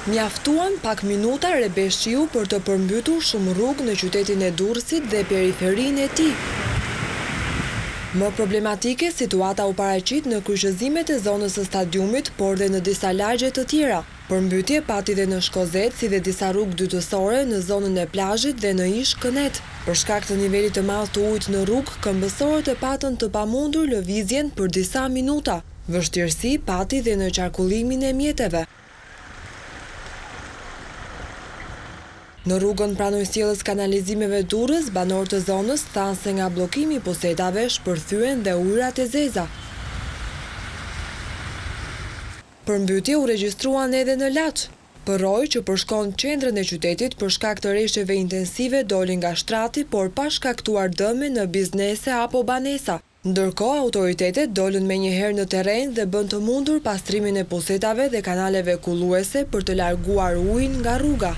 Mjaftuan pak minuta rebeshqiu për të përmbytur shumë rrugë në qytetin e Durrësit dhe periferinë e tij. Më problematike, situata u paraqit në kryqëzimet e zonës së stadiumit, por dhe në disa lagje të tjera. Përmbytje pati dhe në Shkozet, si dhe disa rrugë dytësore në zonën e plazhit dhe në Ish Kënet. Për shkak të nivelit të madh të ujit në rrugë, këmbësorët e patën të pamundur lëvizjen për disa minuta. Vështirësi pati dhe në qarkullimin e mjeteve. Në rrugën pranoj sjelljes kanalizimeve Durrës, banorët të zonës thanë se nga bllokimi i posetave shpërthyen dhe ujërat e zeza. Përmbytje u regjistruan edhe në Laç. Përroj që përshkon qendrën e qytetit për shkak të rreshjeve intensive doli nga shtrati, por pa shkaktuar dëme në biznese apo banesa. Ndërkohë, autoritetet dolën menjëherë në terren dhe bën të mundur pastrimin e posetave dhe kanaleve kulluese për të larguar ujin nga rruga.